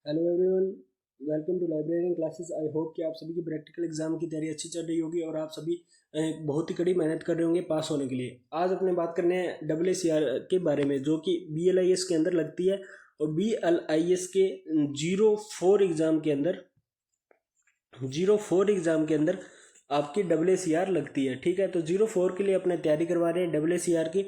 Hello everyone, welcome to library classes. I hope कि आप सभी की प्रैक्टिकल एग्जाम की तैयारी अच्छी चल रही होगी और आप सभी बहुत ही कड़ी मेहनत कर रहे होंगे पास होने के लिए। आज अपने बात करने हैं WACR के बारे में, जो कि BLIS के अंदर लगती है और BLIS के 04 एग्ज़ाम के अंदर आपकी WACR लगती है। ठीक है, तो 04 के लिए अपने तैयारी करवा रहे हैं WACR की।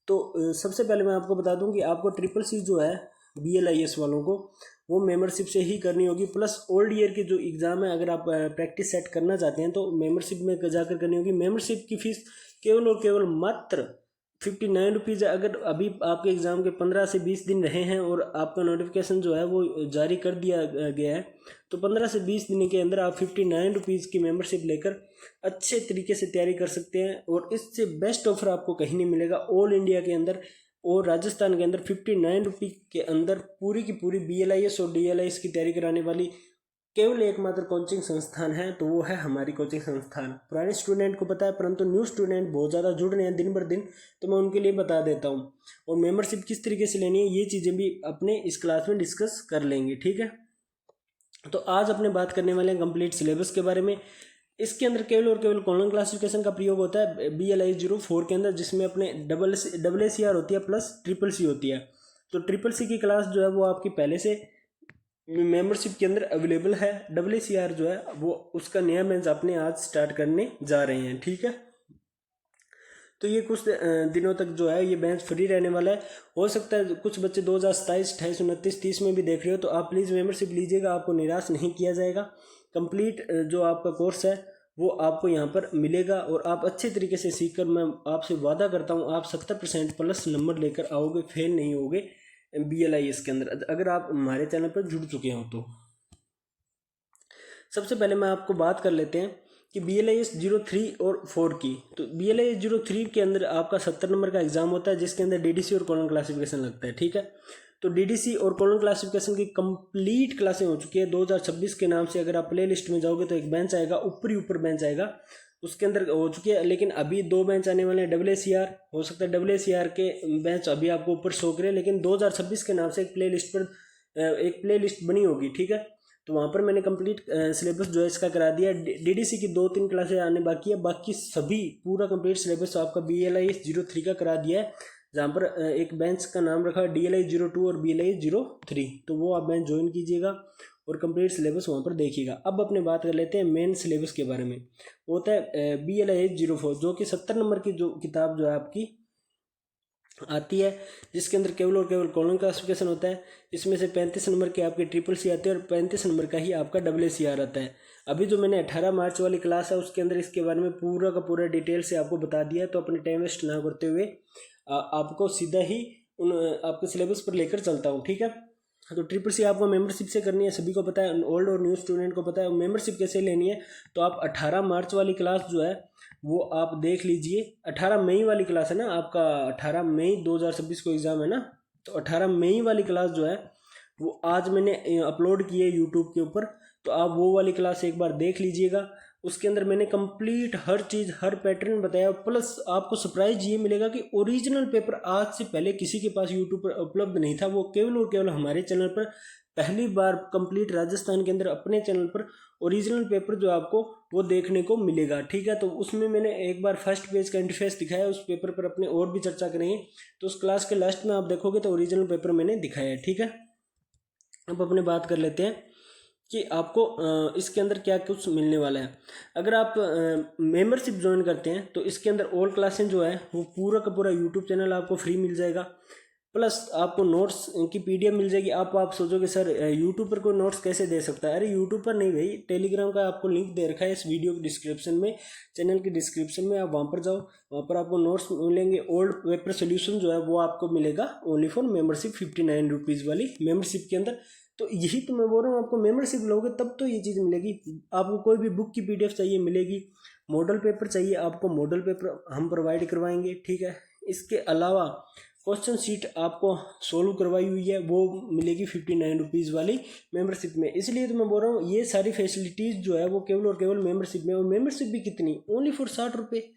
तो सबसे पहले मैं आपको बता दूं कि आपको CCC जो है BLIS वालों को वो मेंबरशिप से ही करनी होगी, प्लस ओल्ड ईयर के जो एग्ज़ाम है अगर आप प्रैक्टिस सेट करना चाहते हैं तो मेंबरशिप में जाकर करनी होगी। मेंबरशिप की फ़ीस केवल और केवल मात्र 59 रुपीज़ है। अगर अभी आपके एग्ज़ाम के 15 से 20 दिन रहे हैं और आपका नोटिफिकेशन जो है वो जारी कर दिया गया है, तो 15 से 20 दिन के अंदर आप 59 रुपीज़ की मेंबरशिप लेकर अच्छे तरीके से तैयारी कर सकते हैं। और इससे बेस्ट ऑफर आपको कहीं नहीं मिलेगा ऑल इंडिया के अंदर और राजस्थान के अंदर। 59 रुपये के अंदर पूरी की पूरी BLIS और DLIS की तैयारी कराने वाली केवल एकमात्र कोचिंग संस्थान है, तो वो है हमारी कोचिंग संस्थान। पुराने स्टूडेंट को पता है, परंतु न्यू स्टूडेंट बहुत ज़्यादा जुड़ रहे हैं दिन भर दिन, तो मैं उनके लिए बता देता हूँ। और मेंबरशिप किस तरीके से लेनी है ये चीज़ें भी अपने इस क्लास में डिस्कस कर लेंगे। ठीक है, तो आज अपने बात करने वाले हैं कंप्लीट सिलेबस के बारे में। इसके अंदर केवल और केवल कॉलम क्लासिफिकेशन का प्रयोग होता है BLI 04 के अंदर, जिसमें अपने WACR होती है प्लस CCC होती है। तो CCC की क्लास जो है वो आपकी पहले से मेंबरशिप के अंदर अवेलेबल है। WACR जो है वो उसका नया बैच अपने आज स्टार्ट करने जा रहे हैं। ठीक है, तो ये कुछ दिनों तक जो है ये बैच फ्री रहने वाला है। हो सकता है कुछ बच्चे 2027, 28, 29, 30 में भी देख रहे हो, तो आप प्लीज़ मेंबरशिप लीजिएगा, आपको निराश नहीं किया जाएगा। कंप्लीट जो आपका कोर्स है वो आपको यहाँ पर मिलेगा और आप अच्छे तरीके से सीख कर, मैं आपसे वादा करता हूँ, आप 70% प्लस नंबर लेकर आओगे, फेल नहीं होगे BLIS के अंदर, अगर आप हमारे चैनल पर जुड़ चुके हो तो। सबसे पहले मैं आपको बात कर लेते हैं कि BLIS 03 और 4 की। तो BLIS 03 के अंदर आपका 70 नंबर का एग्जाम होता है, जिसके अंदर DDC और कॉलम क्लासिफिकेशन लगता है। ठीक है, तो DDC और कॉलम क्लासिफिकेशन की कंप्लीट क्लासें हो चुकी है 2026 के नाम से। अगर आप प्ले लिस्ट में जाओगे तो एक बेंच आएगा, ऊपर बेंच आएगा, उसके अंदर हो चुकी है। लेकिन अभी 2 बेंच आने वाले हैं WACR। हो सकता है WACR के बेंच अभी आपको ऊपर शो करे, लेकिन 2026 के नाम से एक प्ले लिस्ट पर एक प्ले लिस्ट बनी होगी। ठीक है, तो वहाँ पर मैंने कंप्लीट सिलेबस जो है इसका करा दिया। DDC की 2-3 क्लासें आने बाकी है, बाकी सभी पूरा कंप्लीट सिलेबस आपका BLIS 03 का करा दिया है, जहाँ पर एक बेंच का नाम रखा है DLI 02 और BLI 03। तो वो आप बेंच ज्वाइन कीजिएगा और कंप्लीट सिलेबस वहाँ पर देखिएगा। अब अपने बात कर लेते हैं मेन सिलेबस के बारे में। वो होता है BLIS 04, जो कि 70 नंबर की जो किताब जो है आपकी आती है, जिसके अंदर केवल और केवल कॉलम क्लासिफिकेशन होता है। इसमें से 35 नंबर के आपके CCC आते हैं और 35 नंबर का ही आपका WACR आता है। अभी जो मैंने 18 मार्च वाली क्लास है उसके अंदर इसके बारे में पूरा का पूरा डिटेल से आपको बता दिया है। तो अपने टाइम वेस्ट ना करते हुए आपको सीधा ही उन आपके सिलेबस पर लेकर चलता हूँ। ठीक है, तो CCC आपको मेंबरशिप से करनी है, सभी को पता है, ओल्ड और न्यू स्टूडेंट को पता है। मेंबरशिप कैसे लेनी है, तो आप 18 मार्च वाली क्लास जो है वो आप देख लीजिए। 18 मई वाली क्लास है ना आपका, 18 मई 2026 को एग्ज़ाम है ना, तो 18 मई वाली क्लास जो है वो आज मैंने अपलोड की है यूट्यूब के ऊपर, तो आप वो वाली क्लास एक बार देख लीजिएगा। उसके अंदर मैंने कंप्लीट हर चीज़, हर पैटर्न बताया, प्लस आपको सरप्राइज ये मिलेगा कि ओरिजिनल पेपर आज से पहले किसी के पास यूट्यूब पर उपलब्ध नहीं था, वो केवल और केवल हमारे चैनल पर पहली बार कंप्लीट राजस्थान के अंदर अपने चैनल पर ओरिजिनल पेपर जो आपको वो देखने को मिलेगा। ठीक है, तो उसमें मैंने एक बार फर्स्ट पेज का इंटरफेस दिखाया, उस पेपर पर अपने और भी चर्चा करेंगे, तो उस क्लास के लास्ट में आप देखोगे तो ओरिजिनल पेपर मैंने दिखाया है। ठीक है, अब अपने बात कर लेते हैं कि आपको इसके अंदर क्या कुछ मिलने वाला है। अगर आप मेंबरशिप ज्वाइन करते हैं तो इसके अंदर ऑल क्लासें जो है वो पूरा का पूरा यूट्यूब चैनल आपको फ्री मिल जाएगा, प्लस आपको नोट्स की PDF मिल जाएगी। आप सोचोगे सर यूट्यूब पर कोई नोट्स कैसे दे सकता है? अरे यूट्यूब पर नहीं भाई, टेलीग्राम का आपको लिंक दे रखा है इस वीडियो के डिस्क्रिप्शन में, चैनल के डिस्क्रिप्शन में, आप वहाँ पर जाओ, वहाँ पर आपको नोट्स मिलेंगे। ओल्ड पेपर सोल्यूशन जो है वो आपको मिलेगा ओनली फॉर मेंबरशिप, 59 रुपीज़ वाली मेंबरशिप के अंदर। तो यही तो मैं बोल रहा हूँ, आपको मेंबरशिप लोगे तब तो ये चीज़ मिलेगी। आपको कोई भी बुक की PDF चाहिए मिलेगी, मॉडल पेपर चाहिए आपको मॉडल पेपर हम प्रोवाइड करवाएंगे। ठीक है, इसके अलावा क्वेश्चन शीट आपको सोल्व करवाई हुई है, वो मिलेगी 59 रुपीज़ वाली मेंबरशिप में। इसलिए तो मैं बोल रहा हूँ ये सारी फैसिलिटीज़ जो है वो केवल और केवल मेंबरशिप में। और मेंबरशिप भी कितनी, ओनली फॉर 60 रुपये।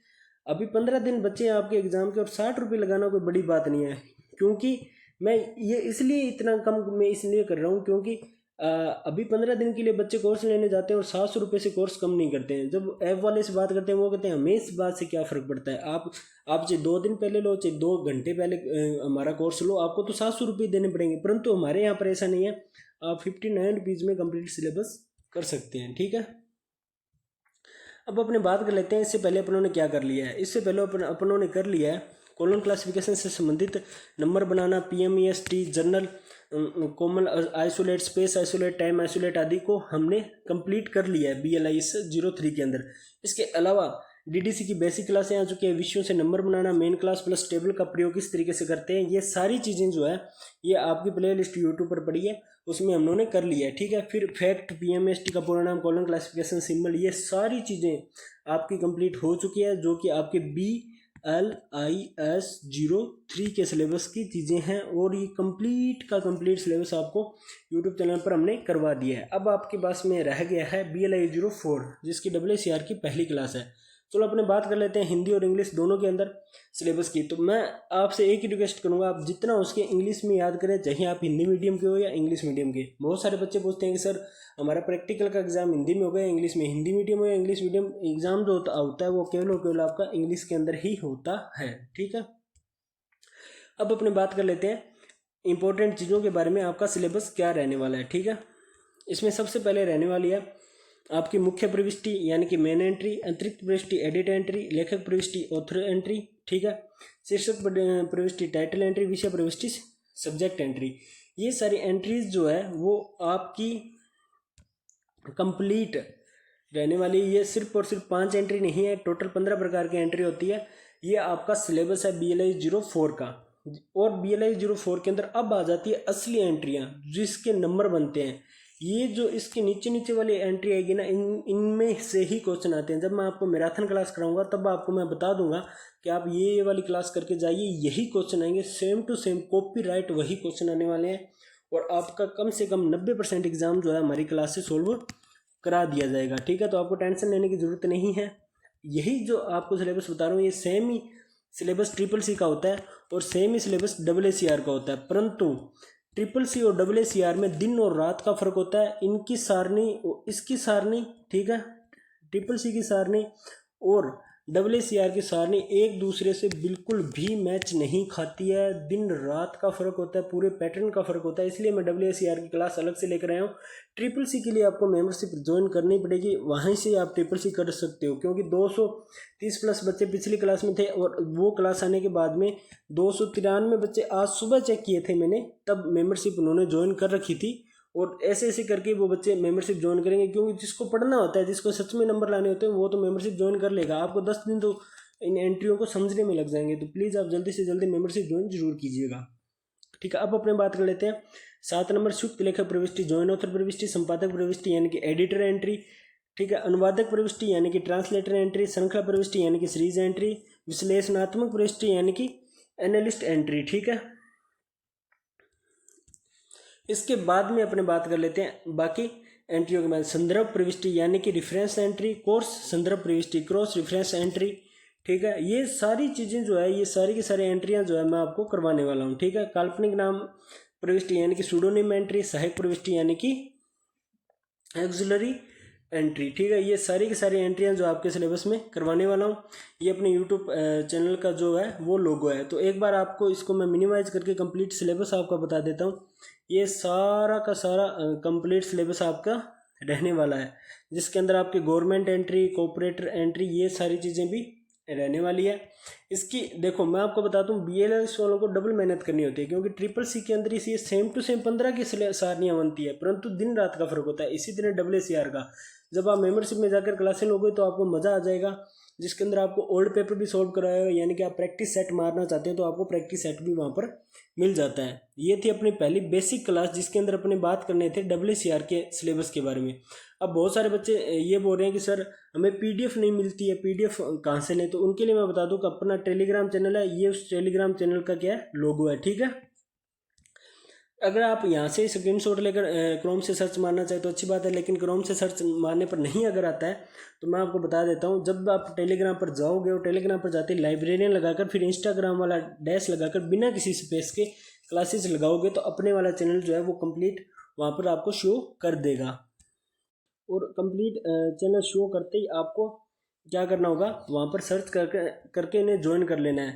अभी 15 दिन बचे हैं आपके एग्ज़ाम के और 60 रुपये लगाना कोई बड़ी बात नहीं है। क्योंकि मैं ये इसलिए इतना कम मैं इसलिए कर रहा हूँ क्योंकि अभी 15 दिन के लिए बच्चे कोर्स लेने जाते हैं और 700 रुपये से कोर्स कम नहीं करते हैं। जब ऐप वाले से बात करते हैं वो कहते हैं हमें इस बात से क्या फ़र्क पड़ता है, आप चाहे 2 दिन पहले लो चाहे 2 घंटे पहले हमारा कोर्स लो, आपको तो 700 रुपये देने पड़ेंगे। परंतु हमारे यहाँ पर ऐसा नहीं है, आप 59 रुपीज़ में कंप्लीट सिलेबस कर सकते हैं। ठीक है, अब अपने बात कर लेते हैं इससे पहले अपनों ने क्या कर लिया है। इससे पहले अपनों ने कर लिया है कॉलम क्लासिफिकेशन से संबंधित नंबर बनाना, PMEST, general, common, isolate, space isolate, time isolate आदि को हमने कंप्लीट कर लिया है BLIS 03 के अंदर। इसके अलावा DDC की बेसिक क्लासें आ चुकी है, विषयों से नंबर बनाना, मेन क्लास प्लस टेबल का प्रयोग किस तरीके से करते हैं, ये सारी चीज़ें जो है ये आपकी प्ले लिस्ट यूट्यूब पर पड़ी है, उसमें हम लोगों ने कर लिया है। ठीक है, फिर फैक्ट, PMST का पूरा नाम, कॉलम क्लासिफिकेशन सिंबल, ये सारी चीज़ें आपकी कंप्लीट हो चुकी है, जो कि आपके BLIS 03 के सिलेबस की चीज़ें हैं। और ये कंप्लीट का कंप्लीट सिलेबस आपको यूट्यूब चैनल पर हमने करवा दिया है। अब आपके पास में रह गया है BLIS 04, जिसकी WCR की पहली क्लास है। चलो अपने बात कर लेते हैं हिंदी और इंग्लिश दोनों के अंदर सिलेबस की। तो मैं आपसे एक ही रिक्वेस्ट करूंगा, आप जितना उसके इंग्लिश में याद करें, चाहे आप हिंदी मीडियम के हो या इंग्लिश मीडियम के। बहुत सारे बच्चे पूछते हैं कि सर हमारा प्रैक्टिकल का एग्जाम हिंदी में होगा या इंग्लिश में, हिंदी मीडियम हो या इंग्लिश मीडियम, एग्जाम जो होता है वो केवल और केवल आपका इंग्लिश के अंदर ही होता है। ठीक है, अब अपने बात कर लेते हैं इंपॉर्टेंट चीज़ों के बारे में, आपका सिलेबस क्या रहने वाला है। ठीक है, इसमें सबसे पहले रहने वाली है आपकी मुख्य प्रविष्टि यानी कि मेन एंट्री, अतिरिक्त प्रविष्टि एडिट एंट्री, लेखक प्रविष्टि ऑथर एंट्री। ठीक है, शीर्षक प्रविष्टि टाइटल एंट्री, विषय प्रविष्टि सब्जेक्ट एंट्री। ये सारी एंट्रीज जो है वो आपकी कंप्लीट रहने वाली। ये सिर्फ और सिर्फ 5 एंट्री नहीं है, टोटल 15 प्रकार की एंट्री होती है। ये आपका सिलेबस है BLIS 04 का। और BLIS 04 के अंदर अब आ जाती है असली एंट्रियाँ जिसके नंबर बनते हैं। ये जो इसके नीचे नीचे वाली एंट्री आएगी ना, इनमें से ही क्वेश्चन आते हैं। जब मैं आपको मैराथन क्लास कराऊंगा तब आपको मैं बता दूंगा कि आप ये वाली क्लास करके जाइए, यही क्वेश्चन आएंगे, same to same copy right वही क्वेश्चन आने वाले हैं। और आपका कम से कम 90% एग्जाम जो है हमारी क्लास से सोल्व करा दिया जाएगा। ठीक है, तो आपको टेंशन लेने की ज़रूरत नहीं है। यही जो आपको सिलेबस बता रहा हूँ ये सेम ही सिलेबस CCC का होता है और सेम ही सिलेबस WCR का होता है। परंतु CCC और WCR में दिन और रात का फर्क होता है। इनकी सारणी इसकी सारणी, ठीक है, CCC की सारणी और WCR की सारणी एक दूसरे से बिल्कुल भी मैच नहीं खाती है। दिन रात का फर्क होता है, पूरे पैटर्न का फर्क होता है। इसलिए मैं WCR की क्लास अलग से लेकर आया हूँ। CCC के लिए आपको मेंबरशिप ज्वाइन करनी पड़ेगी, वहीं से आप CCC कर सकते हो, क्योंकि 230 प्लस बच्चे पिछली क्लास में थे और वो क्लास आने के बाद में 293 बच्चे आज सुबह चेक किए थे मैंने, तब मेंबरशिप उन्होंने ज्वाइन कर रखी थी। और ऐसे ऐसे करके वो बच्चे मेंबरशिप ज्वाइन करेंगे, क्योंकि जिसको पढ़ना होता है, जिसको सच में नंबर लाने होते हैं, वो तो मेंबरशिप ज्वाइन कर लेगा। आपको 10 दिन तो इन एंट्रियों को समझने में लग जाएंगे। तो प्लीज़ आप जल्दी से जल्दी मेंबरशिप ज्वाइन जरूर कीजिएगा। ठीक है, अब अपने बात कर लेते हैं 7 नंबर संयुक्त लेखक प्रविष्टि, जॉइन ऑथर प्रविष्टि, संपादक प्रविष्टि यानी कि एडिटर एंट्री। ठीक है, अनुवादक प्रविष्टि यानी कि ट्रांसलेटर एंट्री, श्रृंखला प्रविष्टि यानी कि सीरीज एंट्री, विश्लेषणात्मक प्रविष्टि यानी कि एनालिस्ट एंट्री। ठीक है, इसके बाद में अपने बात कर लेते हैं बाकी एंट्रियों के बाद संदर्भ प्रविष्टि यानी कि रेफरेंस एंट्री, कोर्स संदर्भ प्रविष्टि, क्रॉस रेफरेंस एंट्री। ठीक है, ये सारी चीज़ें जो है, ये सारी की सारी एंट्रियां जो है मैं आपको करवाने वाला हूँ। ठीक है, काल्पनिक नाम प्रविष्टि यानी कि सूडोनिम एंट्री, सहायक प्रविष्टि यानी कि एक्सिलरी एंट्री। ठीक है, ये सारी की सारी एंट्रियां जो आपके सिलेबस में करवाने वाला हूँ। ये अपने यूट्यूब चैनल का जो है वो लोगो है। तो एक बार आपको इसको मैं मिनिमाइज करके कंप्लीट सिलेबस आपका बता देता हूँ। ये सारा का सारा कंप्लीट सिलेबस आपका रहने वाला है, जिसके अंदर आपकी गवर्नमेंट एंट्री, कोऑपरेटर एंट्री, ये सारी चीज़ें भी रहने वाली है। इसकी देखो मैं आपको बताता हूँ, BLS वालों को डबल मेहनत करनी होती है, क्योंकि CCC के अंदर इसी सेम टू सेम 15 की सारनियाँ बनती है, परंतु दिन रात का फर्क होता है। इसी तरह WCR का जब आप मेंबरशिप में जाकर क्लासें लोगे तो आपको मज़ा आ जाएगा, जिसके अंदर आपको ओल्ड पेपर भी सॉल्व कराया है, यानी कि आप प्रैक्टिस सेट मारना चाहते हैं तो आपको प्रैक्टिस सेट भी वहाँ पर मिल जाता है। ये थी अपनी पहली बेसिक क्लास, जिसके अंदर अपने बात करने थे WCR के सिलेबस के बारे में। अब बहुत सारे बच्चे ये बोल रहे हैं कि सर हमें PDF नहीं मिलती है, PDF कहाँ से लें? तो उनके लिए मैं बता दूं कि अपना टेलीग्राम चैनल है, ये उस टेलीग्राम चैनल का क्या है, लोगो है। ठीक है, अगर आप यहाँ से स्क्रीनशॉट लेकर क्रोम से सर्च मारना चाहे तो अच्छी बात है, लेकिन क्रोम से सर्च मारने पर नहीं अगर आता है तो मैं आपको बता देता हूँ, जब आप टेलीग्राम पर जाओगे और टेलीग्राम पर जाते लाइब्रेरियन लगाकर फिर इंस्टाग्राम वाला डैश लगाकर बिना किसी स्पेस के क्लासेस लगाओगे तो अपने वाला चैनल जो है वो कंप्लीट वहाँ पर आपको शो कर देगा। और कंप्लीट चैनल शो करते ही आपको क्या करना होगा, वहाँ पर सर्च करके इन्हें ज्वाइन कर लेना है।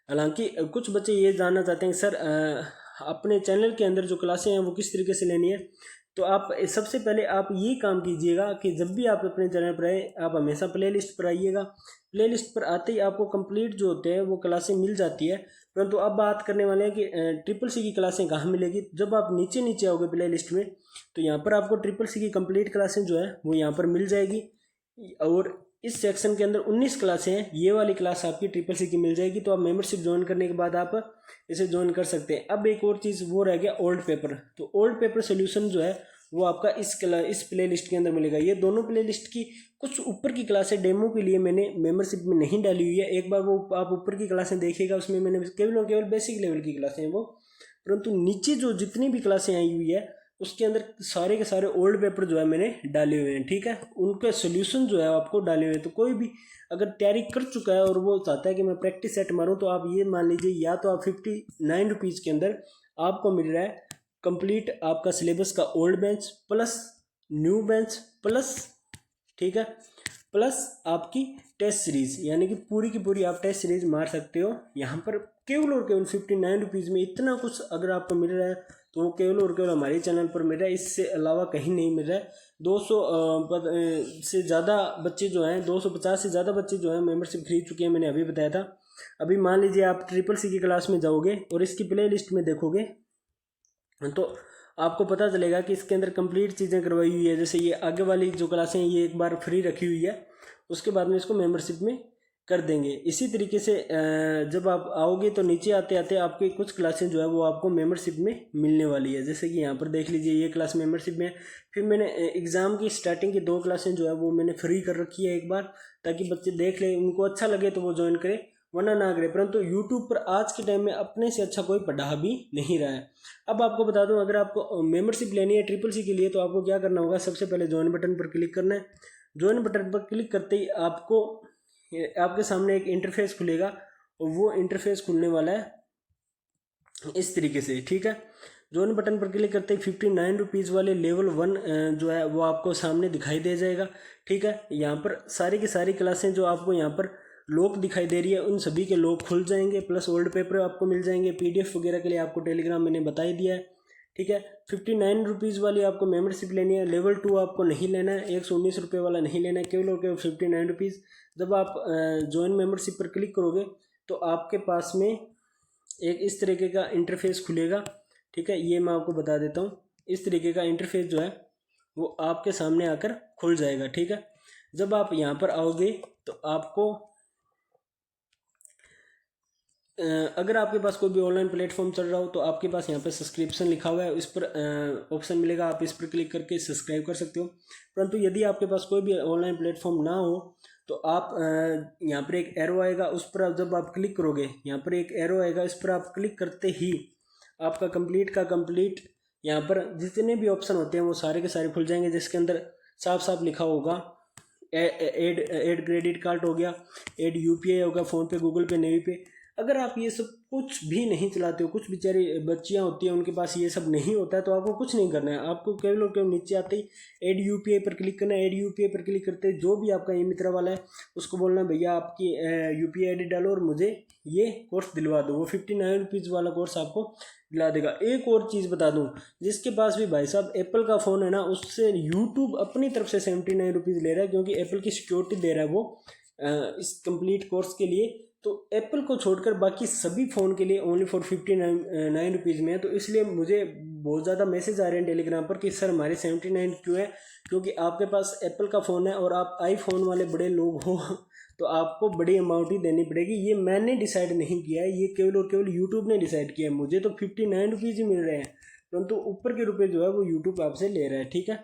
हालांकि कुछ बच्चे ये जानना चाहते हैं सर अपने चैनल के अंदर जो क्लासें हैं वो किस तरीके से लेनी है। तो आप सबसे पहले आप ये काम कीजिएगा कि जब भी आप अपने चैनल पर आए आप हमेशा प्ले लिस्ट पर आइएगा। प्ले लिस्ट पर आते ही आपको कंप्लीट जो होते हैं वो क्लासें मिल जाती है। परंतु अब बात करने वाले हैं कि ट्रिपल सी की क्लासें कहाँ मिलेगी। जब आप नीचे नीचे आओगे प्ले लिस्ट में तो यहाँ पर आपको ट्रिपल सी की कंप्लीट क्लासें जो है वो यहाँ पर मिल जाएगी। और इस सेक्शन के अंदर 19 क्लासें हैं, ये वाली क्लास आपकी ट्रिपल सी की मिल जाएगी। तो आप मेंबरशिप ज्वाइन करने के बाद आप इसे ज्वाइन कर सकते हैं। अब एक और चीज़ वो रह गया ओल्ड पेपर। तो ओल्ड पेपर सोल्यूशन जो है वो आपका इस प्ले लिस्ट के अंदर मिलेगा। ये दोनों प्ले लिस्ट की कुछ ऊपर की क्लासें डेमो के लिए मैंने मेंबरशिप में नहीं डाली हुई है। एक बार वो आप ऊपर की क्लासें देखिएगा, उसमें मैंने केवल और केवल बेसिक लेवल की क्लासें हैं वो। परंतु नीचे जो जितनी भी क्लासें आई हुई है उसके अंदर सारे के सारे ओल्ड पेपर जो है मैंने डाले हुए हैं, ठीक है। उनके सोल्यूशन जो है आपको डाले हुए हैं। तो कोई भी अगर तैयारी कर चुका है और वो चाहता है कि मैं प्रैक्टिस सेट मारूं, तो आप ये मान लीजिए या तो आप 59 रुपीज़ के अंदर आपको मिल रहा है कंप्लीट आपका सिलेबस का old bench plus new bench plus, ठीक है, प्लस आपकी टेस्ट सीरीज, यानी कि पूरी की पूरी आप टेस्ट सीरीज मार सकते हो यहाँ पर केवल और केवल 59 रुपीज़ में। इतना कुछ अगर आपको मिल रहा है तो वो केवल और केवल हमारे चैनल पर मिल रहा है, इससे अलावा कहीं नहीं मिल रहा है। 200 से ज़्यादा बच्चे जो हैं, 250 से ज़्यादा बच्चे जो हैं मेंबरशिप खरीद चुके हैं, मैंने अभी बताया था। अभी मान लीजिए आप ट्रिपल सी की क्लास में जाओगे और इसकी प्ले लिस्ट में देखोगे तो आपको पता चलेगा कि इसके अंदर कंप्लीट चीज़ें करवाई हुई है। जैसे ये आगे वाली जो क्लासें हैं ये एक बार फ्री रखी हुई है, उसके बाद में इसको मेंबरशिप में कर देंगे। इसी तरीके से जब आप आओगे तो नीचे आते आते आपकी कुछ क्लासें जो है वो आपको मेंबरशिप में मिलने वाली है। जैसे कि यहाँ पर देख लीजिए ये क्लास मेंबरशिप में है। फिर मैंने एग्ज़ाम की स्टार्टिंग की 2 क्लासें जो है वो मैंने फ्री कर रखी है एक बार, ताकि बच्चे देख लें, उनको अच्छा लगे तो वो ज्वाइन करें, वरना ना करें। परंतु यूट्यूब पर आज के टाइम में अपने से अच्छा कोई पढ़ा भी नहीं रहा है। अब आपको बता दूं, अगर आपको मेंबरशिप लेनी है ट्रिपल सी के लिए तो आपको क्या करना होगा, सबसे पहले ज्वाइन बटन पर क्लिक करना है। ज्वाइन बटन पर क्लिक करते ही आपके सामने एक इंटरफेस खुलेगा और वो इंटरफेस खुलने वाला है इस तरीके से, ठीक है। ज्वाइन बटन पर क्लिक करते ही 59 रुपीज़ वाले लेवल 1 जो है वो आपको सामने दिखाई दे जाएगा, ठीक है। यहाँ पर सारी की सारी क्लासें जो आपको यहाँ पर लॉक दिखाई दे रही है उन सभी के लॉक खुल जाएंगे, प्लस ओल्ड पेपर आपको मिल जाएंगे। PDF वगैरह के लिए आपको टेलीग्राम मैंने बता ही दिया है, ठीक है। 59 रुपीज़ वाली आपको मेंबरशिप लेनी है। लेवल 2 आपको नहीं लेना है, 119 रुपये वाला नहीं लेना है, केवल और केवल 59 रुपीज़। जब आप ज्वाइन मेंबरशिप पर क्लिक करोगे तो आपके पास में एक इस तरीके का इंटरफेस खुलेगा, ठीक है। ये मैं आपको बता देता हूँ, इस तरीके का इंटरफेस जो है वो आपके सामने आकर खुल जाएगा, ठीक है। जब आप यहाँ पर आओगे तो आपको अगर आपके पास कोई भी ऑनलाइन प्लेटफॉर्म चल रहा हो तो आपके पास यहाँ पर सब्सक्रिप्शन लिखा हुआ है, इस पर ऑप्शन मिलेगा, आप इस पर क्लिक करके सब्सक्राइब कर सकते हो। परंतु यदि आपके पास कोई भी ऑनलाइन प्लेटफॉर्म ना हो तो आप यहाँ पर एक एरो आएगा, उस पर जब आप क्लिक करोगे, यहाँ पर एक एरो आएगा, इस पर आप क्लिक करते ही आपका कंप्लीट यहाँ पर जितने भी ऑप्शन होते हैं वो सारे के सारे खुल जाएंगे, जिसके अंदर साफ साफ लिखा होगा ऐड क्रेडिट कार्ड हो गया, ऐड UPI होगा, फ़ोनपे, गूगल पे, नेवी पे। अगर आप ये सब कुछ भी नहीं चलाते हो, कुछ बेचारी बच्चियां होती हैं उनके पास ये सब नहीं होता है, तो आपको कुछ नहीं करना है। आपको केवल और केवल नीचे आते ही ऐड UPI पर क्लिक करना है। ऐड UPI पर क्लिक करते जो भी आपका ई मित्र वाला है उसको बोलना भैया आपकी UPI ID डालो और मुझे ये कोर्स दिलवा दो। वो 59 रुपीज़ वाला कोर्स आपको दिला देगा। एक और चीज़ बता दूं, जिसके पास भी भाई साहब एप्पल का फ़ोन है ना, उससे यूट्यूब अपनी तरफ से 79 रुपीज़ ले रहा है, क्योंकि एप्पल की सिक्योरिटी दे रहा है वो इस कंप्लीट कोर्स के लिए। तो एप्पल को छोड़कर बाकी सभी फ़ोन के लिए ओनली फॉर 59 रुपीज़ में है। तो इसलिए मुझे बहुत ज़्यादा मैसेज आ रहे हैं टेलीग्राम पर कि सर हमारे 79 क्यों है, क्योंकि आपके पास एप्पल का फ़ोन है और आप iPhone वाले बड़े लोग हो तो आपको बड़ी अमाउंट ही देनी पड़ेगी। ये मैंने डिसाइड नहीं किया है, ये केवल और केवल यूट्यूब ने डिसाइड किया है। मुझे तो 59 रुपीज़ ही मिल रहे हैं, परंतु ऊपर के रुपये जो है वो यूट्यूब आपसे ले रहा है, ठीक है।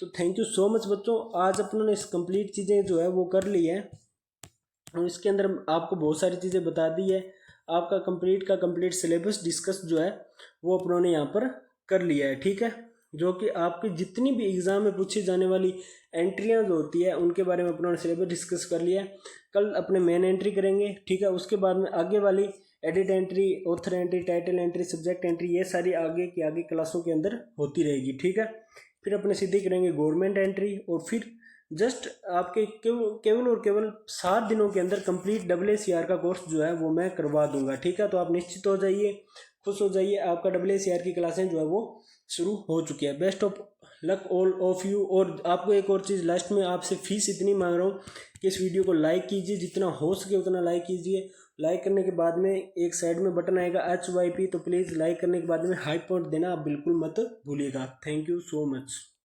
तो थैंक यू सो मच बच्चों, आज अपनों ने इस कंप्लीट चीज़ें जो है वो कर ली है और इसके अंदर आपको बहुत सारी चीज़ें बता दी है। आपका कंप्लीट सिलेबस डिस्कस जो है वो अपनों ने यहाँ पर कर लिया है, ठीक है। जो कि आपकी जितनी भी एग्ज़ाम में पूछी जाने वाली एंट्रियाँ जो होती है उनके बारे में अपनों ने सिलेबस डिस्कस कर लिया है। कल अपने मेन एंट्री करेंगे, ठीक है। उसके बाद में आगे वाली edit entry, author entry, title entry, subject entry, ये सारी आगे की आगे क्लासों के अंदर होती रहेगी, ठीक है। फिर अपने सीधे करेंगे गवर्नमेंट एंट्री, और फिर जस्ट आपके केवल और केवल 7 दिनों के अंदर कंप्लीट AACR का कोर्स जो है वो मैं करवा दूंगा, ठीक है। तो आप निश्चित हो जाइए, खुश हो जाइए, आपका AACR की क्लासें जो है वो शुरू हो चुकी है। Best of luck all of you. और आपको एक और चीज़ लास्ट में आपसे फीस इतनी मांग रहा हूँ कि इस वीडियो को लाइक कीजिए, जितना हो सके उतना लाइक कीजिए। लाइक करने के बाद में एक साइड में बटन आएगा HYP, तो प्लीज़ लाइक करने के बाद में हाई पॉइंट देना आप बिल्कुल मत भूलिएगा। Thank you so much.